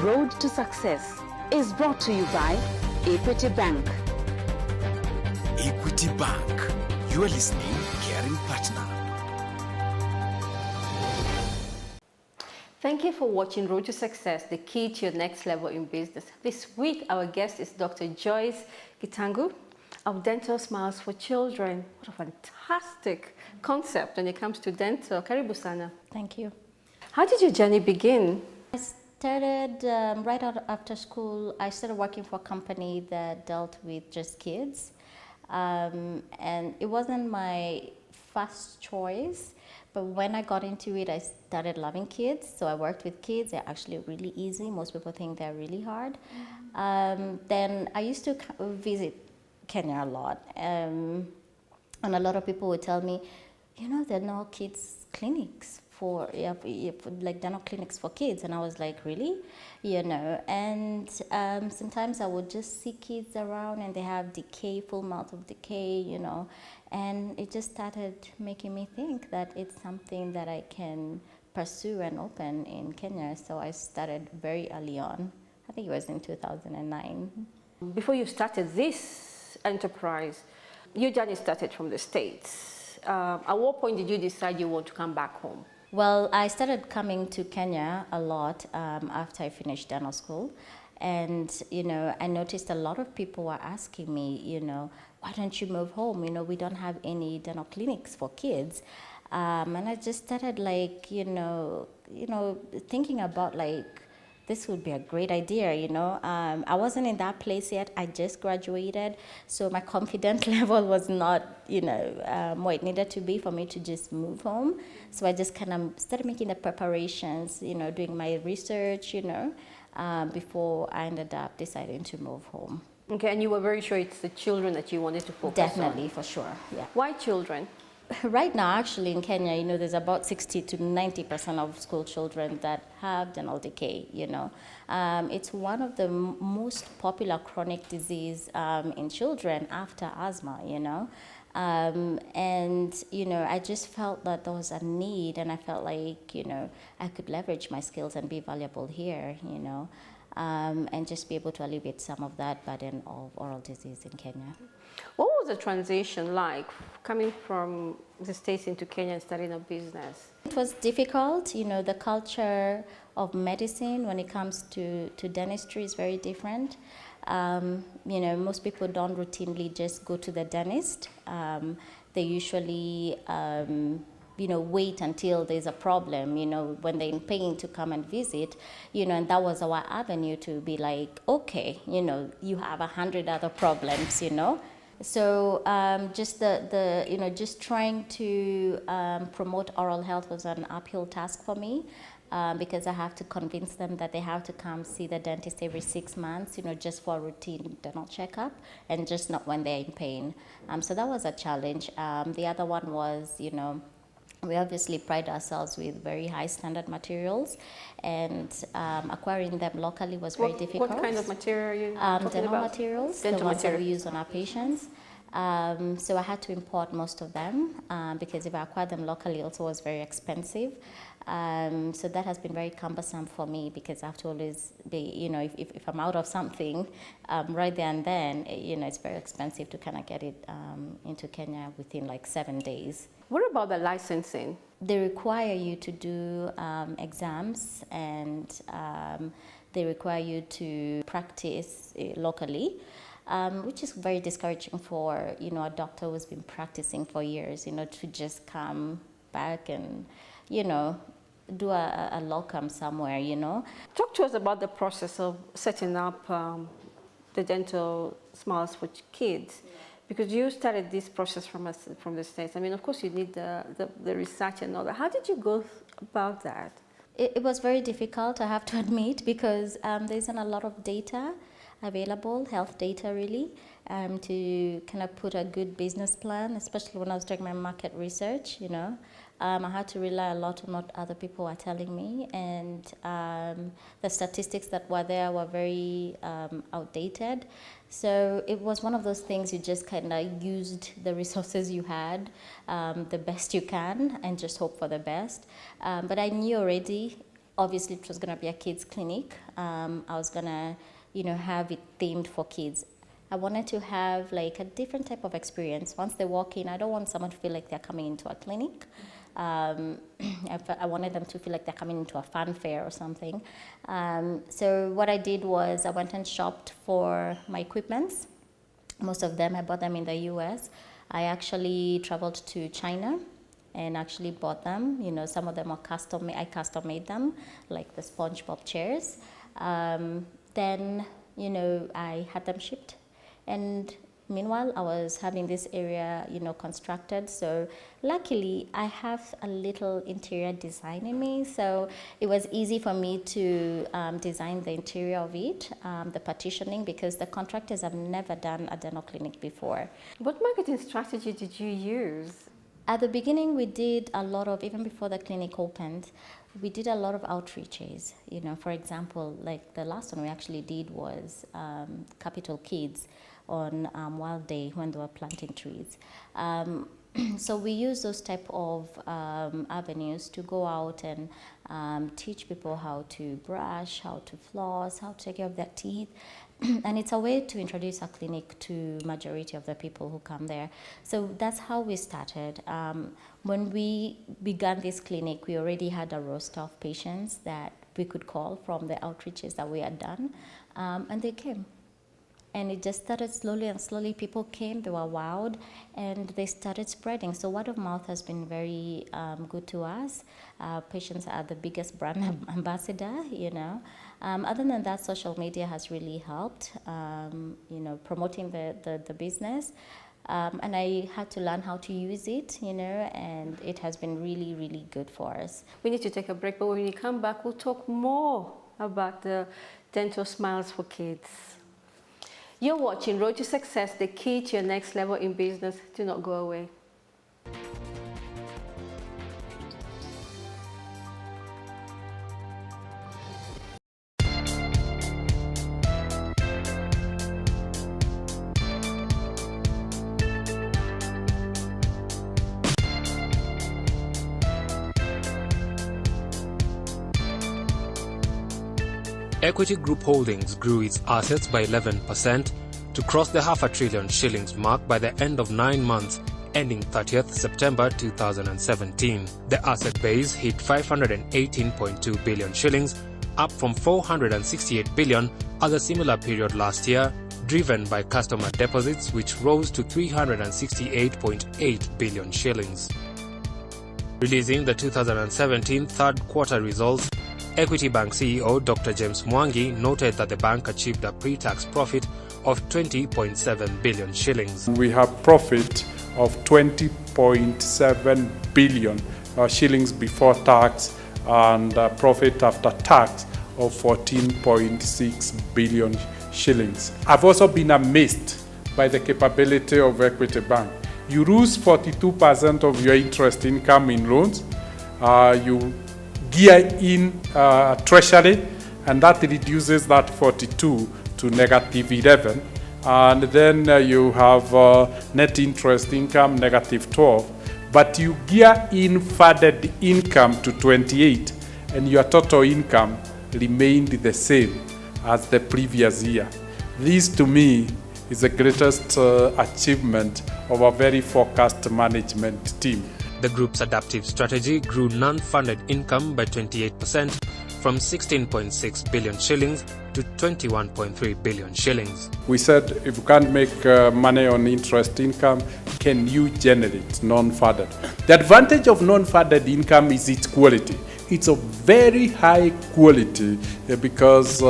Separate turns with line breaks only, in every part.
Road to Success is brought to you by Equity Bank.
Equity Bank. You are listening, caring partner.
Thank you for watching Road to Success, the key to your next level in business. This week, our guest is Dr. Joyce Gitangu of Dental Smiles for Children. What a fantastic concept when it comes to dental. Karibu sana.
Thank you.
How did your journey begin?
I started right out after school. I started working for a company that dealt with just kids. And it wasn't my first choice, but when I got into it, I started loving kids. So I worked with kids. They're actually really easy. Most people think they're really hard. Then I used to visit Kenya a lot. And a lot of people would tell me, you know, there are no kids clinics like dental clinics for kids. And I was like, really? You know, and sometimes I would just see kids around and they have decay, full mouth of decay, you know, and it just started making me think that it's something that I can pursue and open in Kenya. So I started very early on. I think it was in 2009.
Before you started this enterprise, your journey started from the States. At what point did you decide you want to come back home?
Well, I started coming to Kenya a lot after I finished dental school. And, you know, I noticed a lot of people were asking me, you know, why don't you move home? You know, we don't have any dental clinics for kids. And I just started like, you know, thinking about like, this would be a great idea, you know. I wasn't in that place yet. I just graduated. So my confidence level was not, you know, what it needed to be for me to just move home. So I just kind of started making the preparations, you know, doing my research, you know, before I ended up deciding to move home.
Okay, and you were very sure it's the children that you wanted to focus on?
Definitely, for sure, yeah.
Why children?
Right now, actually, in Kenya, you know, there's about 60 to 90% of school children that have dental decay, you know. It's one of the most popular chronic disease in children after asthma, you know. And, you know, I just felt that there was a need, and I felt like, you know, I could leverage my skills and be valuable here, you know, and just be able to alleviate some of that burden of oral disease in Kenya.
What was the transition like coming from the States into Kenya and starting a business?
It was difficult. You know, the culture of medicine when it comes to dentistry is very different. You know, most people don't routinely just go to the dentist. They usually, you know, wait until there's a problem, you know, when they're in pain to come and visit, you know, and that was our avenue to be like, okay, you know, you have 100 other problems, you know. So just you know, just trying to promote oral health was an uphill task for me because I have to convince them that they have to come see the dentist every 6 months, you know, just for a routine dental checkup and just not when they're in pain. So that was a challenge. The other one was, you know, we obviously pride ourselves with very high standard materials, and acquiring them locally was very difficult.
What kind of material are you talking
dental
about?
Materials,
Dental
the ones
material.
that we use on our patients. So I had to import most of them because if I acquired them locally, it also was very expensive. So that has been very cumbersome for me because I have to always be, you know, if I'm out of something right there and then, you know, it's very expensive to kind of get it into Kenya within like 7 days.
What about the licensing?
They require you to do exams, and they require you to practice locally, which is very discouraging for, you know, a doctor who's been practicing for years, you know, to just come back and, you know, do a locum somewhere, you know.
Talk to us about the process of setting up the Dental Smiles for Kids. Because you started this process from the States. I mean, of course, you need the research and all that. How did you go about that?
It was very difficult, I have to admit, because there isn't a lot of data available, health data really, to kind of put a good business plan, especially when I was doing my market research, you know. I had to rely a lot on what other people were telling me, and the statistics that were there were very outdated. So it was one of those things you just kind of used the resources you had the best you can and just hope for the best. But I knew already obviously it was going to be a kids clinic. I was going to, have it themed for kids. I wanted to have like a different type of experience. Once they walk in, I don't want someone to feel like they're coming into a clinic. I wanted them to feel like they're coming into a fun fair or something. So what I did was I went and shopped for my equipments. Most of them, I bought them in the US. I actually traveled to China and actually bought them. Some of them are custom. I custom made them, like the SpongeBob chairs. Then, I had them shipped. And meanwhile, I was having this area, constructed. So luckily, I have a little interior design in me. So it was easy for me to design the interior of it, the partitioning, because the contractors have never done a dental clinic before.
What marketing strategy did you use?
At the beginning, we did a lot of, even before the clinic opened, we did a lot of outreaches. For example, like the last one we actually did was Capital Kids on Wild Day when they were planting trees. So we use those type of avenues to go out and teach people how to brush, how to floss, how to take care of their teeth. And it's a way to introduce our clinic to majority of the people who come there. So that's how we started. When we began this clinic, we already had a roster of patients that we could call from the outreaches that we had done, and they came. And it just started slowly and slowly. People came, they were wowed, and they started spreading. So word of mouth has been very good to us. Patients are the biggest brand ambassador, Other than that, social media has really helped, promoting the business. And I had to learn how to use it, and it has been really, really good for us.
We need to take a break, but when we come back, we'll talk more about the Dental Smiles for Kids. You're watching Road to Success, the key to your next level in business. Do not go away.
Equity Group Holdings grew its assets by 11% to cross the $500 billion shillings mark by the end of 9 months, ending 30th September 2017. The asset base hit 518.2 billion shillings, up from 468 billion at the similar period last year, driven by customer deposits which rose to 368.8 billion shillings. Releasing the 2017 third quarter results, Equity Bank CEO Dr. James Mwangi noted that the bank achieved a pre-tax profit of 20.7 billion shillings.
We have profit of 20.7 billion shillings before tax and profit after tax of 14.6 billion shillings. I've also been amazed by the capability of Equity Bank. You lose 42% of your interest income in loans. You gear in treasury, and that reduces that 42 to negative 11. And then you have net interest income, negative 12. But you gear in funded income to 28, and your total income remained the same as the previous year. This, to me, is the greatest achievement of a very focused management team.
The group's adaptive strategy grew non-funded income by 28% from 16.6 billion shillings to 21.3 billion shillings.
We said, if you can't make money on interest income, can you generate non-funded? The advantage of non-funded income is its quality. It's a very high quality because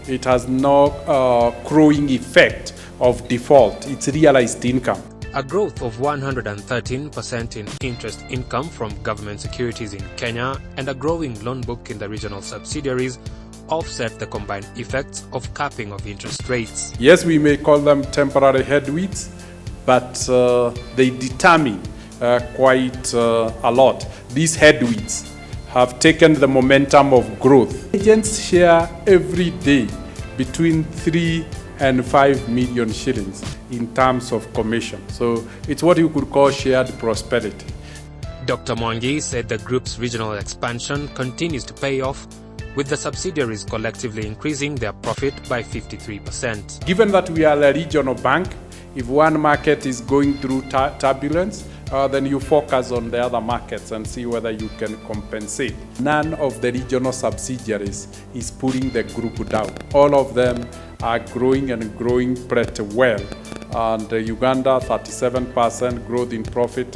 it has no crowing effect of default. It's realized income.
A growth of 113% in interest income from government securities in Kenya and a growing loan book in the regional subsidiaries offset the combined effects of capping of interest rates.
Yes, we may call them temporary headwinds, but they determine quite a lot. These headwinds have taken the momentum of growth. Agents share every day between 3 and 5 million shillings in terms of commission. So it's what you could call shared prosperity.
Dr. Mwangi said the group's regional expansion continues to pay off, with the subsidiaries collectively increasing their profit by 53%.
Given that we are a regional bank, if one market is going through turbulence, then you focus on the other markets and see whether you can compensate. None of the regional subsidiaries is pulling the group down. All of them are growing and growing pretty well. And Uganda, 37% growth in profit,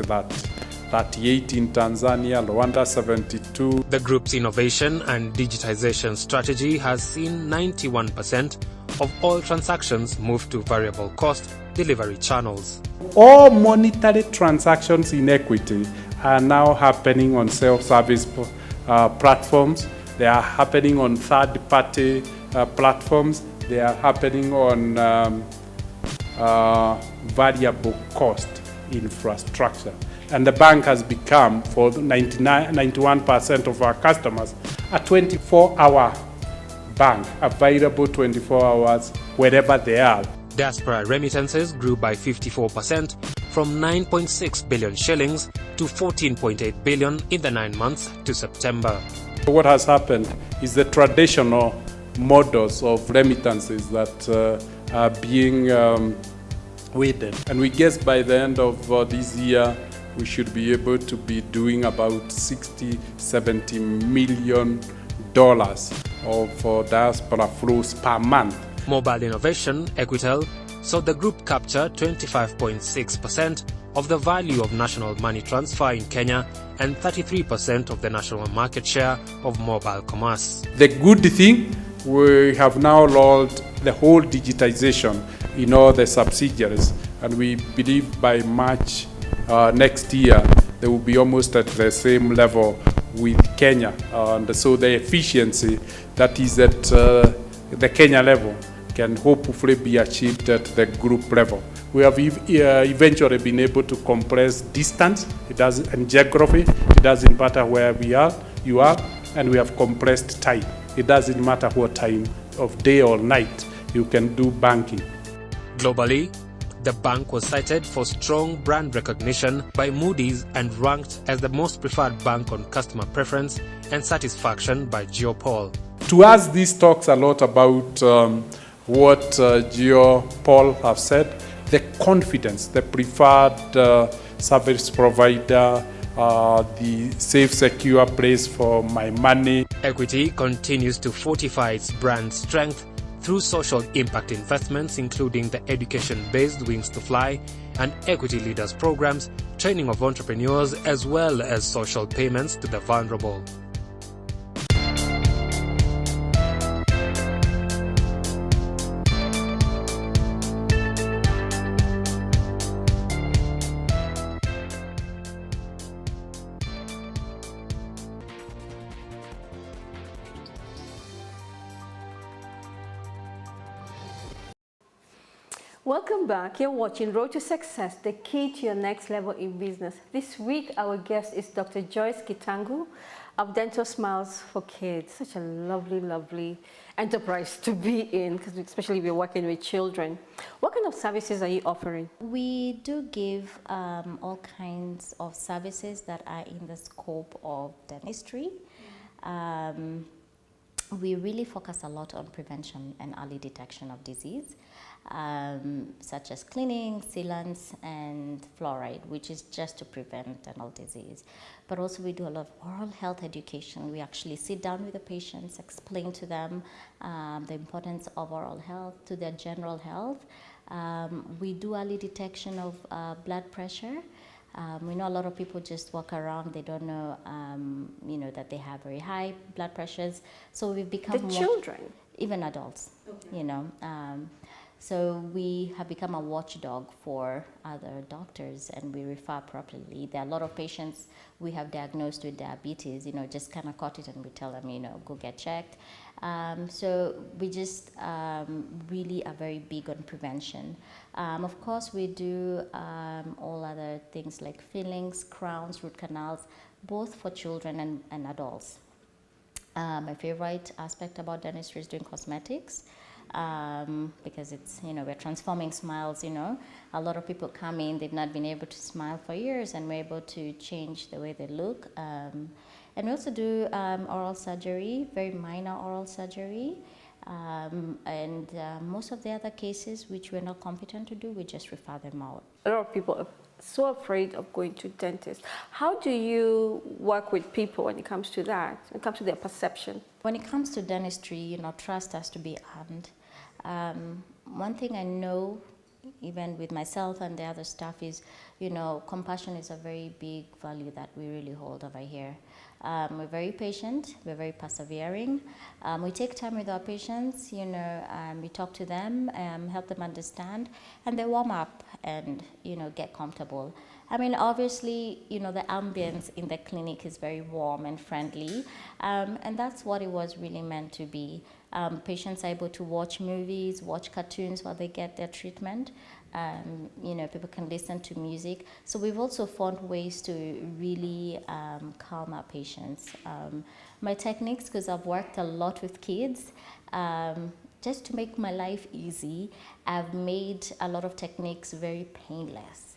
38 in Tanzania, Rwanda 72.
The group's innovation and digitization strategy has seen 91% of all transactions move to variable cost delivery channels.
All monetary transactions in Equity are now happening on self-service platforms. They are happening on third-party platforms. They are happening on variable cost infrastructure. And the bank has become, for 91% of our customers, a 24-hour bank, available 24 hours wherever they are.
Diaspora remittances grew by 54% from 9.6 billion shillings to 14.8 billion in the 9 months to September.
What has happened is the traditional models of remittances that are being weighted. And we guess by the end of this year, we should be able to be doing about $60–70 million of diaspora flows per month.
Mobile innovation, Equitel, saw the group capture 25.6% of the value of national money transfer in Kenya and 33% of the national market share of mobile commerce.
The good thing, we have now rolled the whole digitization in all the subsidiaries, and we believe by March next year they will be almost at the same level with Kenya. And so the efficiency that is at the Kenya level can hopefully be achieved at the group level. We have eventually been able to compress distance, and geography. It doesn't matter where you are, and we have compressed time. It doesn't matter what time of day or night you can do banking.
Globally, the bank was cited for strong brand recognition by Moody's and ranked as the most preferred bank on customer preference and satisfaction by Geopol.
To us, this talks a lot about what Geopol have said, the confidence, the preferred service provider, the safe, secure place for my money.
Equity continues to fortify its brand strength through social impact investments, including the education-based Wings to Fly and Equity Leaders programs, training of entrepreneurs, as well as social payments to the vulnerable.
Welcome back. You're watching Road to Success, the key to your next level in business. This week, our guest is Dr. Joyce Gitangu of Dental Smiles for Kids. Such a lovely, lovely enterprise to be in, because especially if you're working with children. What kind of services are you offering?
We do give all kinds of services that are in the scope of dentistry. We really focus a lot on prevention and early detection of disease, such as cleaning, sealants, and fluoride, which is just to prevent dental disease. But also we do a lot of oral health education. We actually sit down with the patients, explain to them the importance of oral health to their general health. We do early detection of blood pressure. We know a lot of people just walk around, they don't know, that they have very high blood pressures. So we've become
The children?
Even adults,
Okay.
So we have become a watchdog for other doctors, and we refer properly. There are a lot of patients we have diagnosed with diabetes, just kind of caught it, and we tell them, go get checked. So we just really are very big on prevention. Of course, we do all other things like fillings, crowns, root canals, both for children and adults. My favorite aspect about dentistry is doing cosmetics. because it's, we're transforming smiles, A lot of people come in, they've not been able to smile for years, and we're able to change the way they look. And we also do oral surgery, very minor oral surgery. And most of the other cases which we're not competent to do, we just refer them out.
A lot of people are so afraid of going to dentists. How do you work with people when it comes to that, when it comes to their perception?
When it comes to dentistry, trust has to be earned. One thing I know, even with myself and the other staff, is, compassion is a very big value that we really hold over here. We're very patient, we're very persevering. We take time with our patients, we talk to them, help them understand, and they warm up and, get comfortable. I mean, obviously, the ambience in the clinic is very warm and friendly, and that's what it was really meant to be. Patients are able to watch movies, watch cartoons while they get their treatment. People can listen to music. So we've also found ways to really calm our patients. My techniques, because I've worked a lot with kids, just to make my life easy, I've made a lot of techniques very painless.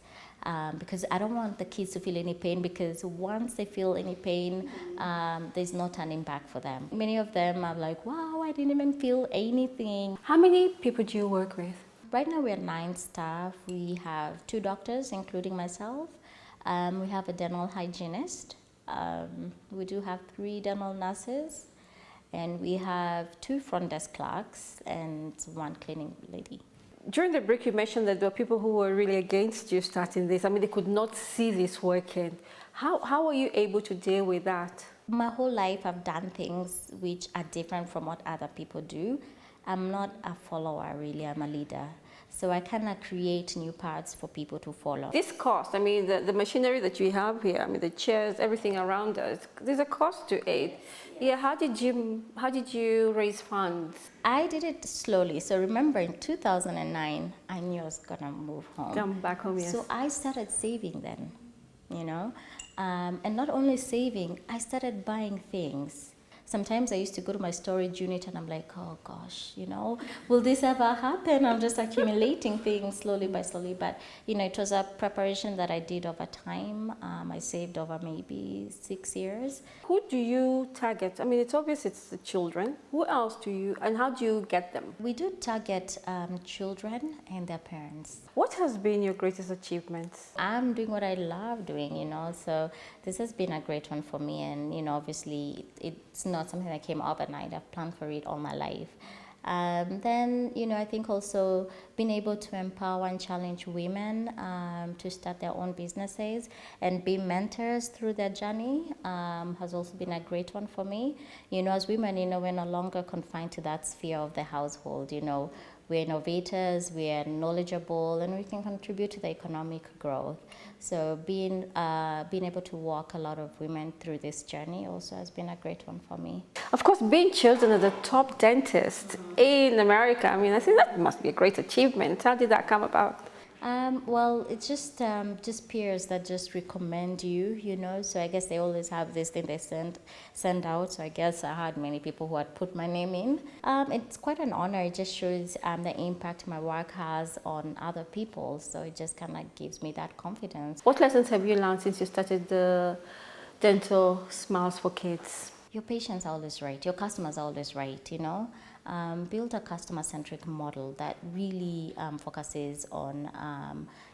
Because I don't want the kids to feel any pain, because once they feel any pain, there's no turning back for them. Many of them are like, wow, I didn't even feel anything.
How many people do you work with?
Right now we are 9 staff. We have 2 doctors, including myself. We have a dental hygienist. We do have 3 dental nurses. And we have 2 front desk clerks and 1 cleaning lady.
During the break, you mentioned that there were people who were really against you starting this. I mean, they could not see this working. How were you able to deal with that?
My whole life, I've done things which are different from what other people do. I'm not a follower, really. I'm a leader. So I cannot create new paths for people to follow.
This cost, I mean, the machinery that you have here, I mean, the chairs, everything around us, there's a cost to it. Yeah, how did you raise funds?
I did it slowly. So remember, in 2009, I knew I was gonna move home.
Come back home, yes.
So I started saving then, and not only saving, I started buying things. Sometimes I used to go to my storage unit and I'm like, oh gosh, will this ever happen? I'm just accumulating things slowly by slowly. But, it was a preparation that I did over time. I saved over maybe 6 years.
Who do you target? I mean, it's obvious it's the children. Who else do you, and how do you get them?
We do target children and their parents.
What has been your greatest achievement?
I'm doing what I love doing, so this has been a great one for me. And, obviously, it's not something that came up at night. I've planned for it all my life. Then, I think also being able to empower and challenge women to start their own businesses and be mentors through their journey has also been a great one for me. As women, we're no longer confined to that sphere of the household. We're innovators, we are knowledgeable, and we can contribute to the economic growth. So being able to walk a lot of women through this journey also has been a great one for me.
Of course, being chosen as the top dentist in America, I mean, I think that must be a great achievement. How did that come about?
Well, it's just peers that just recommend you, So I guess they always have this thing they send out. So I guess I had many people who had put my name in. It's quite an honor. It just shows the impact my work has on other people. So it just kind of gives me that confidence.
What lessons have you learned since you started the Dental Smiles for Kids?
Your patients are always right. Your customers are always right, Build a customer-centric model that really focuses on,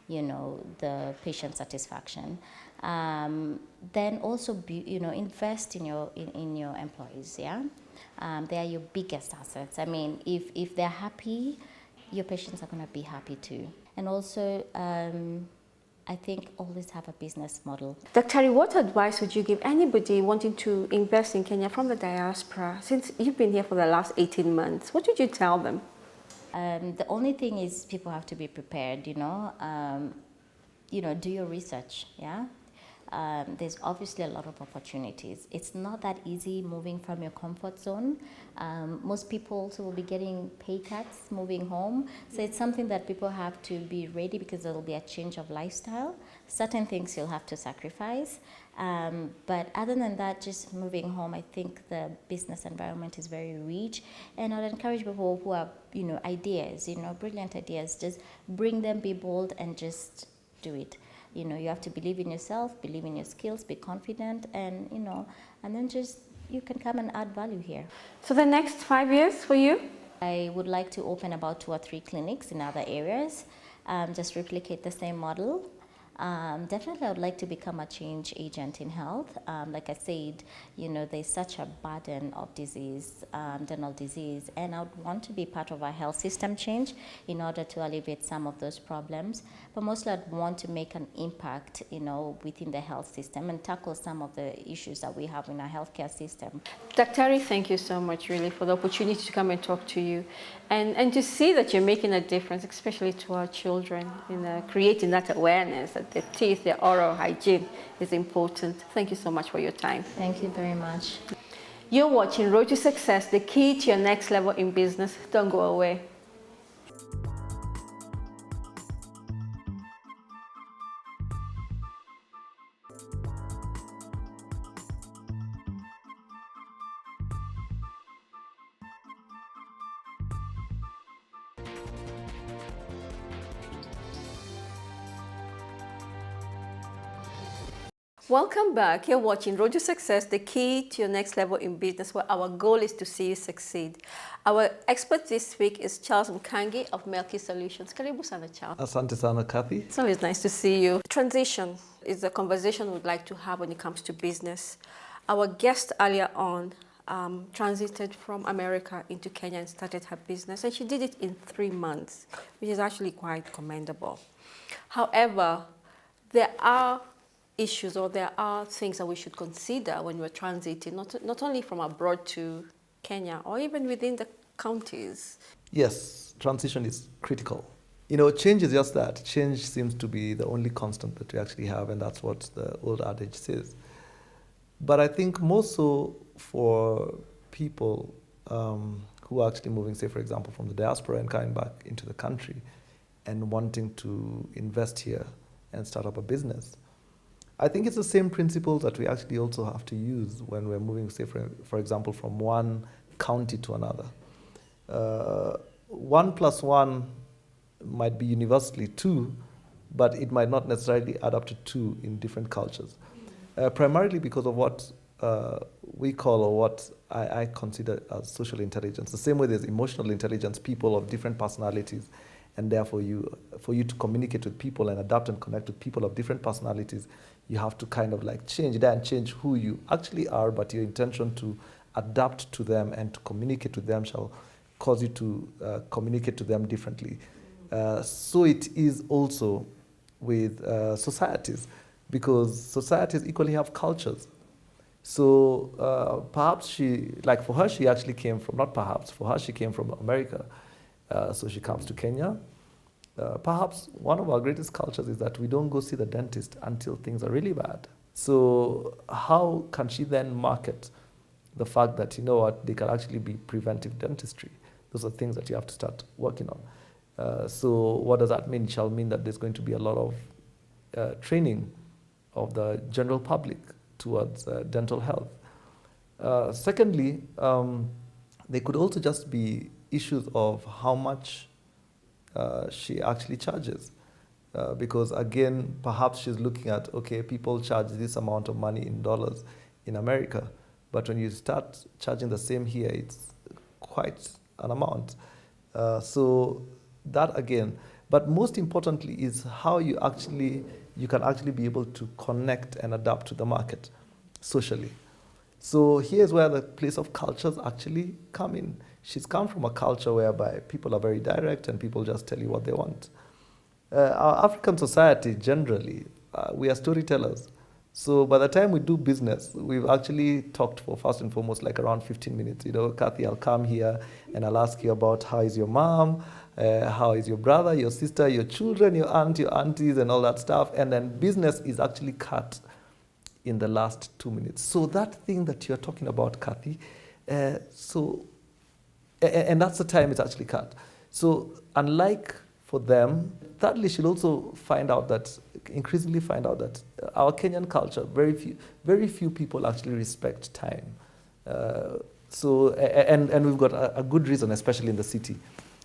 the patient satisfaction. Then also, invest in your employees. Yeah, they are your biggest assets. I mean, if they're happy, your patients are going to be happy too. And also, I think always have a business model.
Dr. What advice would you give anybody wanting to invest in Kenya from the diaspora? Since you've been here for the last 18 months, what would you tell them?
The only thing is people have to be prepared, do your research, yeah? there's obviously a lot of opportunities. It's not that easy moving from your comfort zone. Most people also will be getting pay cuts moving home. So it's something that people have to be ready, because there will be a change of lifestyle. Certain things you'll have to sacrifice. But other than that, just moving home, I think the business environment is very rich. And I'd encourage people who have, ideas, brilliant ideas, just bring them, be bold, and just do it. You have to believe in yourself, believe in your skills, be confident, and, and then just, you can come and add value here.
So the next 5 years for you?
I would like to open about 2 or 3 clinics in other areas, just replicate the same model. Definitely I would like to become a change agent in health. Like I said, there's such a burden of disease, dental disease, and I would want to be part of a health system change in order to alleviate some of those problems. But mostly I'd want to make an impact, within the health system and tackle some of the issues that we have in our healthcare system.
Dr. thank you so much, really, for the opportunity to come and talk to you and to see that you're making a difference, especially to our children, in creating that awareness that their teeth, their oral hygiene is important. Thank you so much for your time.
Thank you very much.
You're watching Road to Success, the key to your next level in business. Don't go away. Welcome back. You're watching Road to Success, the key to your next level in business, where our goal is to see you succeed. Our expert this week is Charles Mkangi of Melky Solutions. Karibu sana, Charles.
Asante sana, Kathy.
It's always nice to see you. Transition is a conversation we'd like to have when it comes to business. Our guest earlier on transited from America into Kenya and started her business, and she did it in 3 months, which is actually quite commendable. However, there are issues, or there are things that we should consider when we're transiting, not only from abroad to Kenya, or even within the counties.
Yes, transition is critical. Change is just that. Change seems to be the only constant that we actually have, and that's what the old adage says. But I think more so for people who are actually moving, say, for example, from the diaspora and coming back into the country and wanting to invest here and start up a business. I think it's the same principles that we actually also have to use when we're moving, say, for example, from one county to another. 1 + 1 might be universally 2, but it might not necessarily add up to 2 in different cultures. Primarily because of what we call, or what I consider as social intelligence. The same way there's emotional intelligence, people of different personalities, and therefore for you to communicate with people and adapt and connect with people of different personalities, you have to kind of like change that and change who you actually are, but your intention to adapt to them and to communicate with them shall cause you to communicate to them differently. So it is also with societies, because societies equally have cultures. So perhaps for her, she actually came from, not perhaps, for her, she came from America. So she comes to Kenya. Perhaps one of our greatest cultures is that we don't go see the dentist until things are really bad. So how can she then market the fact that, they can actually be preventive dentistry? Those are things that you have to start working on. So what does that mean? It shall mean that there's going to be a lot of training of the general public towards dental health. Secondly, there could also just be issues of how much she actually charges. Because again, perhaps she's looking at, okay, people charge this amount of money in dollars in America, but when you start charging the same here, it's quite an amount. So that again, but most importantly is how you can actually be able to connect and adapt to the market socially. So here's where the place of cultures actually come in. She's come from a culture whereby people are very direct and people just tell you what they want. Our African society generally, we are storytellers. So by the time we do business, we've actually talked for first and foremost like around 15 minutes. Kathy, I'll come here and I'll ask you about how is your mom, how is your brother, your sister, your children, your aunt, your aunties and all that stuff. And then business is actually cut in the last 2 minutes. So that thing that you're talking about, Kathy, and that's the time it's actually cut. So unlike for them, thirdly, she'll also increasingly find out that our Kenyan culture, very few people actually respect time. And we've got a good reason, especially in the city.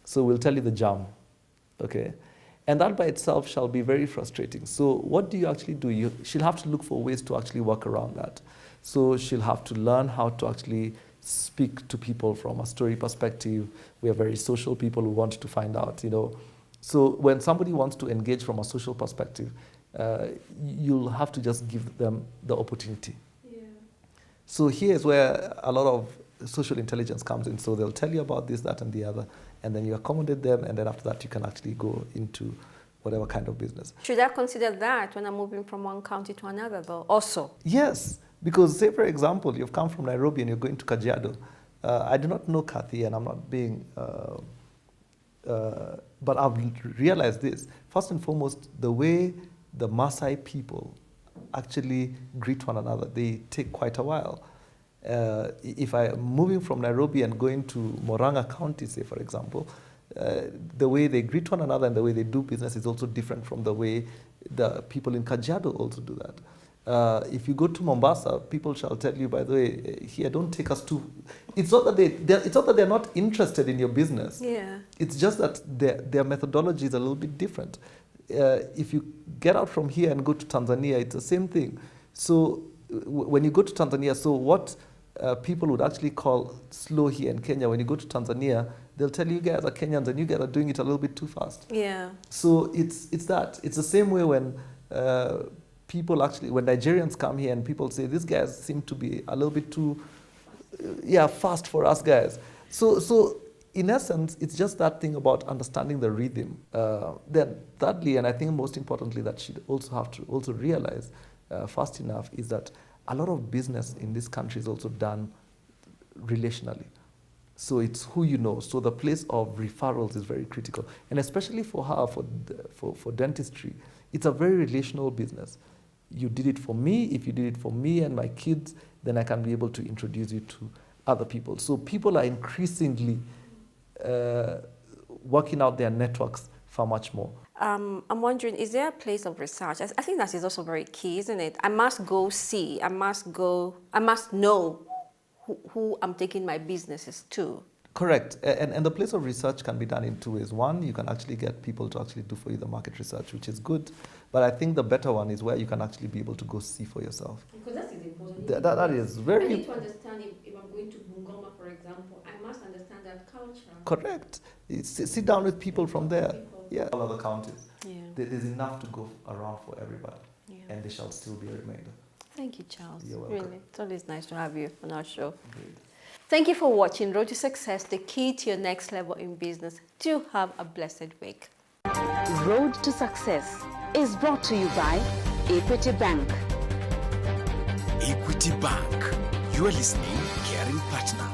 So we'll tell you the jam, okay? And that by itself shall be very frustrating. So what do you actually do? She'll have to look for ways to actually work around that. So she'll have to learn how to actually speak to people from a story perspective. We are very social people who want to find out, So when somebody wants to engage from a social perspective, you'll have to just give them the opportunity. Yeah. So here's where a lot of social intelligence comes in. So they'll tell you about this, that, and the other, and then you accommodate them, and then after that you can actually go into whatever kind of business.
Should I consider that when I'm moving from one county to another, though, also?
Yes, because say, for example, you've come from Nairobi and you're going to Kajiado. I do not know Kathy, and I'm not being... but I've realized this. First and foremost, the way the Maasai people actually greet one another, they take quite a while. If I'm moving from Nairobi and going to Murang'a County, say, for example, the way they greet one another and the way they do business is also different from the way the people in Kajiado also do that. If you go to Mombasa, people shall tell you, by the way, here, don't take us too... It's not that they're not interested in your business. Yeah. It's just that their methodology is a little bit different. If you get out from here and go to Tanzania, it's the same thing. So when you go to Tanzania, so what people would actually call slow here in Kenya, when you go to Tanzania, they'll tell you guys are Kenyans and you guys are doing it a little bit too fast. Yeah. So it's that. It's the same way when... people actually, when Nigerians come here and people say, these guys seem to be a little bit too, fast for us guys. So in essence, it's just that thing about understanding the rhythm. Then thirdly, and I think most importantly that she'd also have to also realize fast enough, is that a lot of business in this country is also done relationally. So it's who you know. So the place of referrals is very critical. And especially for her, for dentistry, it's a very relational business. You did it for me. If you did it for me and my kids, then I can be able to introduce you to other people. So people are increasingly working out their networks far much more.
I'm wondering, is there a place of research? I think that is also very key, isn't it? I must go see, I must know who I'm taking my businesses to.
Correct. And the place of research can be done in two ways. One, you can actually get people to actually do for you the market research, which is good. But I think the better one is where you can actually be able to go see for yourself.
Because that is important.
That is very...
I need to understand if I'm going to Bungoma, for example, I must understand that culture.
Correct. Sit down with people from there. Yeah. All other counties. Yeah. There's enough to go around for everybody. Yeah. And there shall still be a remainder.
Thank you, Charles.
You're welcome.
Really, it's always nice to have you on our show.
Great.
Thank you for watching Road to Success, the key to your next level in business. Do have a blessed week.
Road to Success is brought to you by Equity Bank.
Equity Bank. You are listening, caring partner.